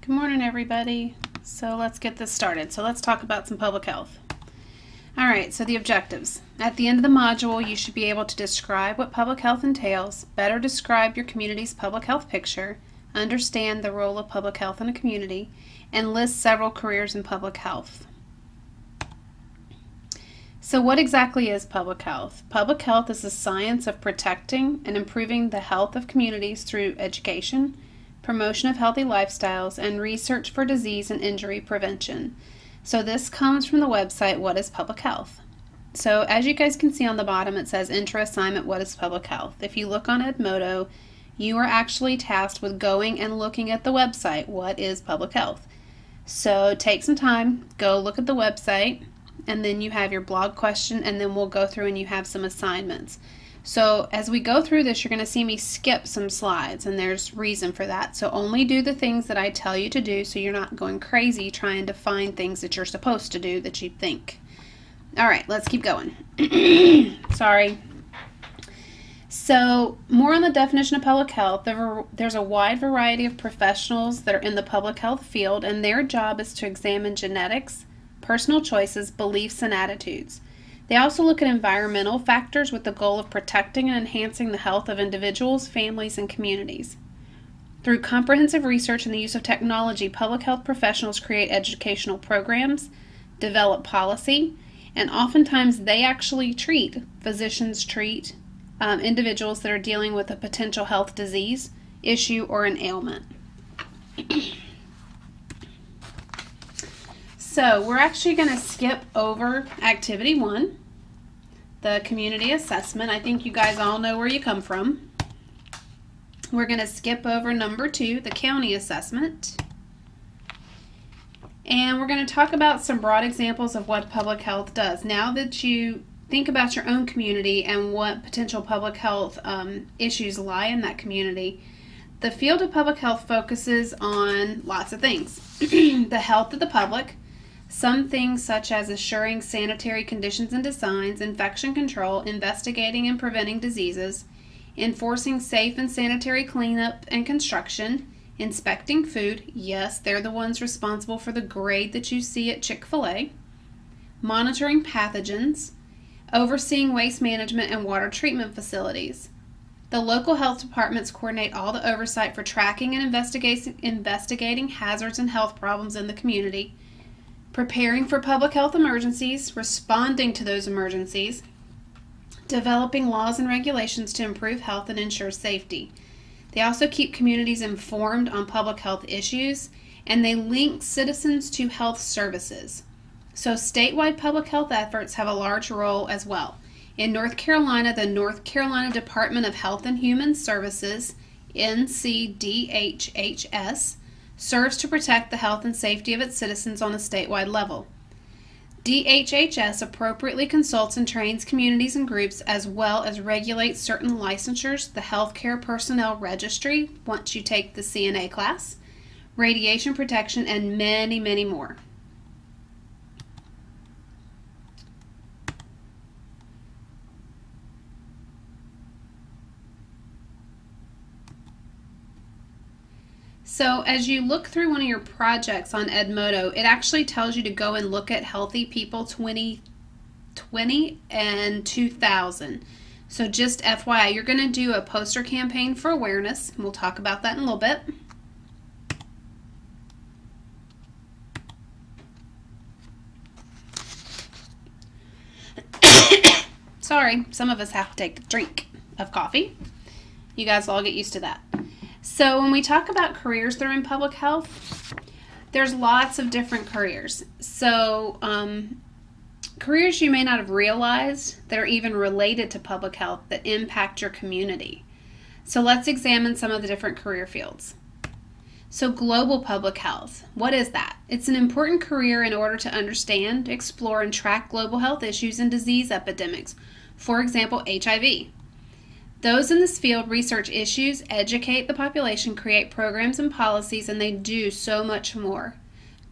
Good morning, everybody. So let's get this started. So let's talk about some public health. All right, so the objectives. At the end of the module, you should be able to describe what public health entails, better describe your community's public health picture, understand the role of public health in a community, and list several careers in public health. So what exactly is public health? Public health is the science of protecting and improving the health of communities through education, promotion of healthy lifestyles, and research for disease and injury prevention. So this comes from the website, What is Public Health? So as you guys can see on the bottom, it says Intro Assignment, What is Public Health? If you look on Edmodo, you are actually tasked with going and looking at the website, What is Public Health? So take some time, go look at the website, and then you have your blog question, and then we'll go through and you have some assignments. So as we go through this, you're going to see me skip some slides, and there's reason for that. So only do the things that I tell you to do so you're not going crazy trying to find things that you're supposed to do that you think. All right, let's keep going. Sorry. So more on the definition of public health. There's a wide variety of professionals that are in the public health field, and their job is to examine genetics, personal choices, beliefs, and attitudes. They also look at environmental factors with the goal of protecting and enhancing the health of individuals, families, and communities. Through comprehensive research and the use of technology, public health professionals create educational programs, develop policy, and oftentimes they actually physicians treat individuals that are dealing with a potential health disease, issue, or an ailment. So we're actually going to skip over Activity 1, the community assessment. I think you guys all know where you come from. We're going to skip over number 2, the county assessment. And we're going to talk about some broad examples of what public health does. Now that you think about your own community and what potential public health issues lie in that community, the field of public health focuses on lots of things. The health of the public. Some things such as assuring sanitary conditions and designs, infection control, investigating and preventing diseases, enforcing safe and sanitary cleanup and construction, inspecting food. Yes, they're the ones responsible for the grade that you see at Chick-fil-A. Monitoring pathogens, overseeing waste management and water treatment facilities. The local health departments coordinate all the oversight for tracking and investigating hazards and health problems in the community, preparing for public health emergencies, responding to those emergencies, developing laws and regulations to improve health and ensure safety. They also keep communities informed on public health issues, and they link citizens to health services. So statewide public health efforts have a large role as well. In North Carolina, the North Carolina Department of Health and Human Services, NCDHHS, serves to protect the health and safety of its citizens on a statewide level. DHHS appropriately consults and trains communities and groups as well as regulates certain licensures, the Healthcare Personnel Registry, once you take the CNA class, radiation protection, and many, many more. So as you look through one of your projects on Edmodo, it actually tells you to go and look at Healthy People 2020 and 2000. So just FYI, you're going to do a poster campaign for awareness. We'll talk about that in a little bit. Sorry, some of us have to take a drink of coffee. You guys will all get used to that. So when we talk about careers that are in public health, there's lots of different careers. So careers you may not have realized that are even related to public health that impact your community. So let's examine some of the different career fields. So global public health, what is that? It's an important career in order to understand, explore, and track global health issues and disease epidemics. For example, HIV. Those in this field research issues, educate the population, create programs and policies, and they do so much more.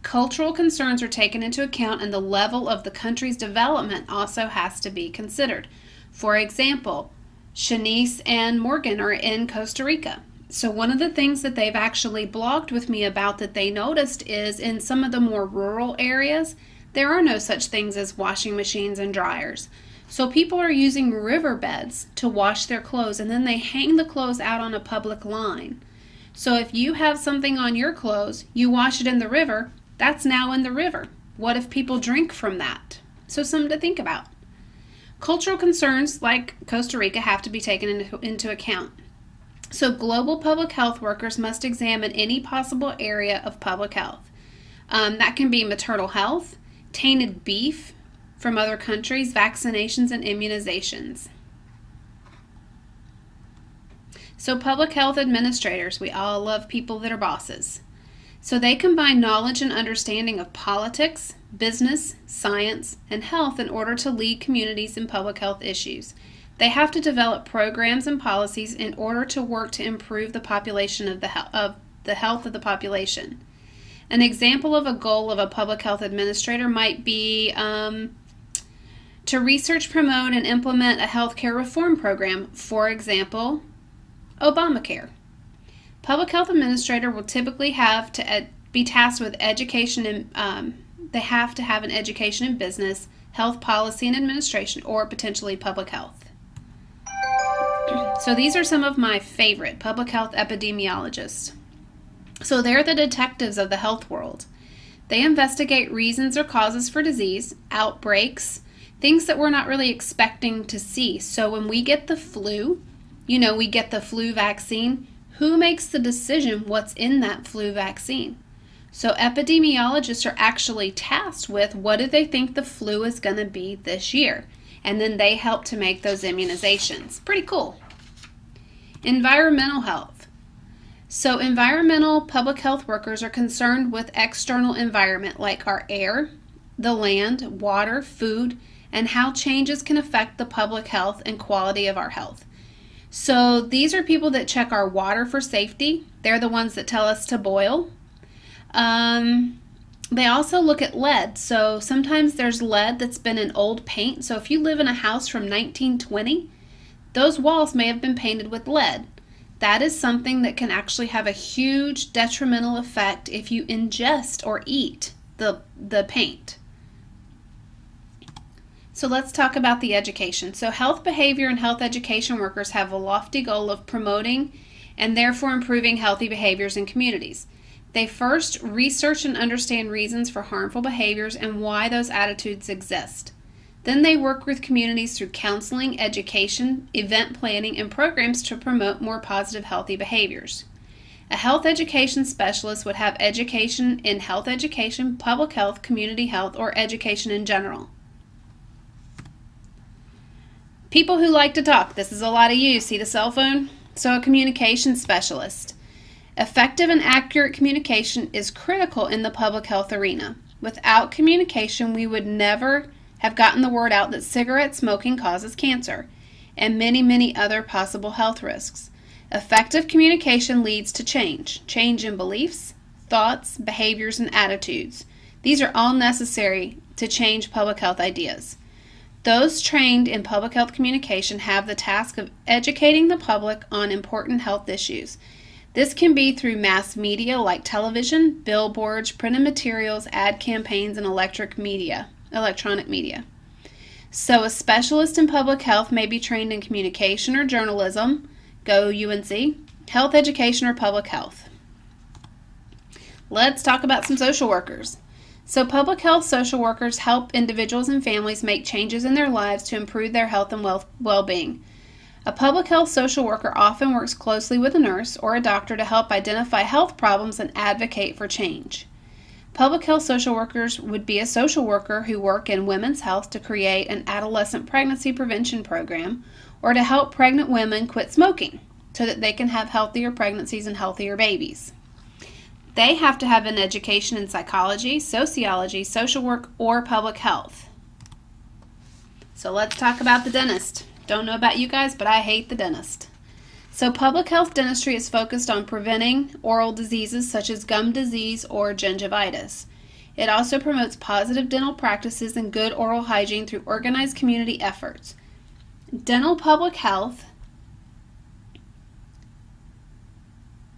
Cultural concerns are taken into account, and the level of the country's development also has to be considered. For example, Shanice and Morgan are in Costa Rica. So one of the things that they've actually blogged with me about that they noticed is in some of the more rural areas, there are no such things as washing machines and dryers. So people are using riverbeds to wash their clothes, and then they hang the clothes out on a public line. So if you have something on your clothes, you wash it in the river, that's now in the river. What if people drink from that? So something to think about. Cultural concerns like Costa Rica have to be taken into account. So global public health workers must examine any possible area of public health. That can be maternal health, tainted beef from other countries, vaccinations, and immunizations. So public health administrators, we all love people that are bosses. So they combine knowledge and understanding of politics, business, science, and health in order to lead communities in public health issues. They have to develop programs and policies in order to work to improve the population of the health of the population. An example of a goal of a public health administrator might be to research, promote, and implement a healthcare reform program. For example, Obamacare. Public health administrator will typically have to be tasked with education and they have to have an education in business, health policy and administration, or potentially public health. So these are some of my favorite public health epidemiologists. So they're the detectives of the health world. They investigate reasons or causes for disease, outbreaks, things that we're not really expecting to see. So when we get the flu, we get the flu vaccine, who makes the decision what's in that flu vaccine? So epidemiologists are actually tasked with what do they think the flu is going to be this year? And then they help to make those immunizations. Pretty cool. Environmental health. So environmental public health workers are concerned with external environment like our air, the land, water, food, and how changes can affect the public health and quality of our health. So these are people that check our water for safety. They're the ones that tell us to boil. They also look at lead. So sometimes there's lead that's been in old paint. So if you live in a house from 1920, those walls may have been painted with lead. That is something that can actually have a huge detrimental effect if you ingest or eat the paint. So let's talk about the education. So health behavior and health education workers have a lofty goal of promoting and therefore improving healthy behaviors in communities. They first research and understand reasons for harmful behaviors and why those attitudes exist. Then they work with communities through counseling, education, event planning, and programs to promote more positive, healthy behaviors. A health education specialist would have education in health education, public health, community health, or education in general. People who like to talk. This is a lot of you. See the cell phone? So a communication specialist. Effective and accurate communication is critical in the public health arena. Without communication, we would never have gotten the word out that cigarette smoking causes cancer and many, many other possible health risks. Effective communication leads to change in beliefs, thoughts, behaviors, and attitudes. These are all necessary to change public health ideas. Those trained in public health communication have the task of educating the public on important health issues. This can be through mass media like television, billboards, printed materials, ad campaigns, and electronic media. So a specialist in public health may be trained in communication or journalism, go UNC, health education, or public health. Let's talk about some social workers. So public health social workers help individuals and families make changes in their lives to improve their health and well-being. A public health social worker often works closely with a nurse or a doctor to help identify health problems and advocate for change. Public health social workers would be a social worker who work in women's health to create an adolescent pregnancy prevention program or to help pregnant women quit smoking so that they can have healthier pregnancies and healthier babies. They have to have an education in psychology, sociology, social work, or public health. So let's talk about the dentist. Don't know about you guys, but I hate the dentist. So public health dentistry is focused on preventing oral diseases such as gum disease or gingivitis. It also promotes positive dental practices and good oral hygiene through organized community efforts. Dental public health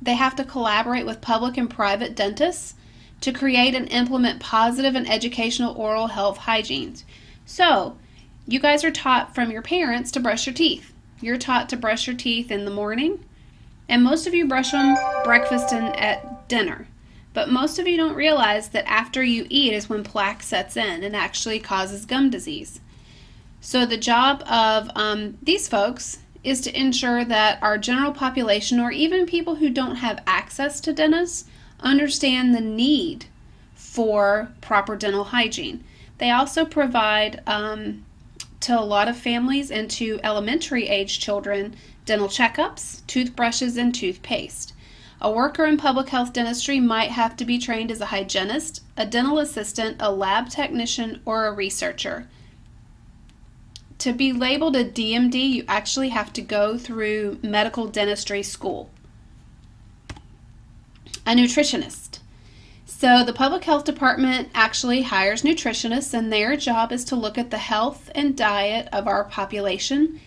They have to collaborate with public and private dentists to create and implement positive and educational oral health hygiene. So, you guys are taught from your parents to brush your teeth. You're taught to brush your teeth in the morning, and most of you brush them breakfast and at dinner. But most of you don't realize that after you eat is when plaque sets in and actually causes gum disease. So the job of these folks is to ensure that our general population, or even people who don't have access to dentists, understand the need for proper dental hygiene. They also provide to a lot of families and to elementary age children dental checkups, toothbrushes, and toothpaste. A worker in public health dentistry might have to be trained as a hygienist, a dental assistant, a lab technician, or a researcher. To be labeled a DMD, you actually have to go through medical dentistry school. A nutritionist. So the public health department actually hires nutritionists, and their job is to look at the health and diet of our population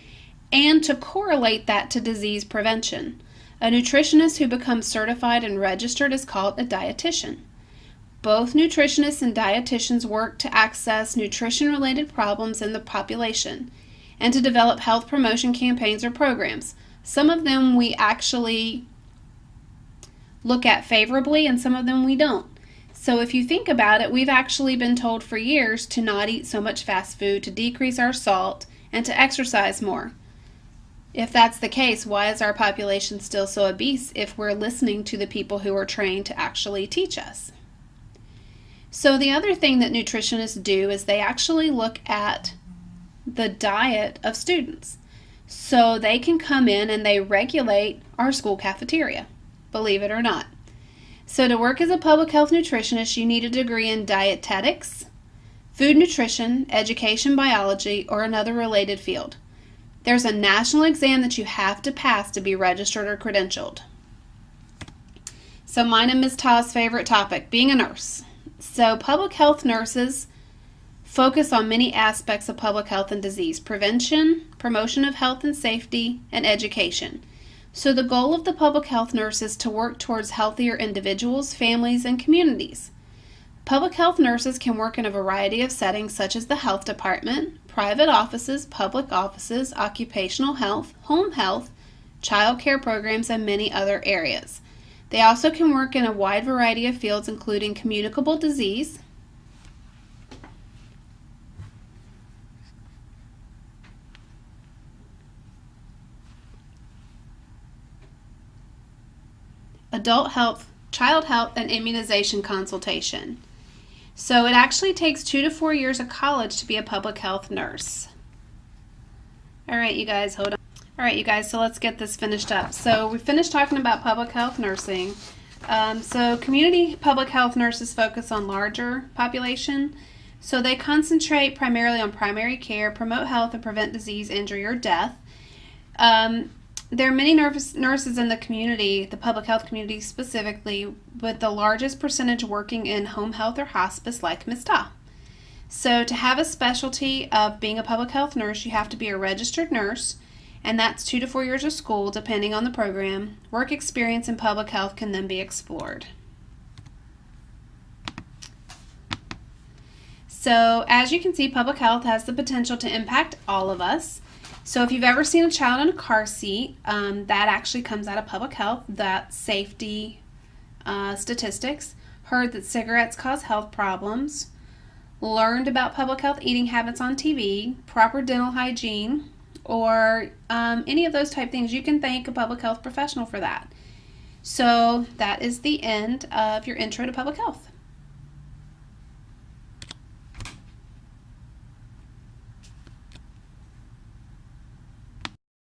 and to correlate that to disease prevention. A nutritionist who becomes certified and registered is called a dietitian. Both nutritionists and dietitians work to access nutrition-related problems in the population and to develop health promotion campaigns or programs. Some of them we actually look at favorably, and some of them we don't. So if you think about it, we've actually been told for years to not eat so much fast food, to decrease our salt, and to exercise more. If that's the case, why is our population still so obese if we're listening to the people who are trained to actually teach us? So the other thing that nutritionists do is they actually look at the diet of students. So they can come in and they regulate our school cafeteria, believe it or not. So to work as a public health nutritionist, you need a degree in dietetics, food nutrition, education biology, or another related field. There's a national exam that you have to pass to be registered or credentialed. So mine and Ms. Ta's favorite topic, being a nurse. So public health nurses focus on many aspects of public health and disease prevention, promotion of health and safety, and education. So the goal of the public health nurse is to work towards healthier individuals, families, and communities. Public health nurses can work in a variety of settings such as the health department, private offices, public offices, occupational health, home health, child care programs, and many other areas. They also can work in a wide variety of fields including communicable disease, adult health, child health, and immunization consultation. So it actually takes 2 to 4 years of college to be a public health nurse. All right, you guys, hold on. All right, you guys, so let's get this finished up. So we finished talking about public health nursing. So community public health nurses focus on larger population. So they concentrate primarily on primary care, promote health, and prevent disease, injury, or death. There are many nurses in the community, the public health community specifically, with the largest percentage working in home health or hospice like Ms. Ta. So to have a specialty of being a public health nurse, you have to be a registered nurse, and that's 2 to 4 years of school depending on the program. Work experience in public health can then be explored. So as you can see, public health has the potential to impact all of us. So if you've ever seen a child in a car seat, that actually comes out of public health, that safety statistics, heard that cigarettes cause health problems, learned about public health eating habits on TV, proper dental hygiene, or any of those type things, you can thank a public health professional for that. So that is the end of your intro to public health.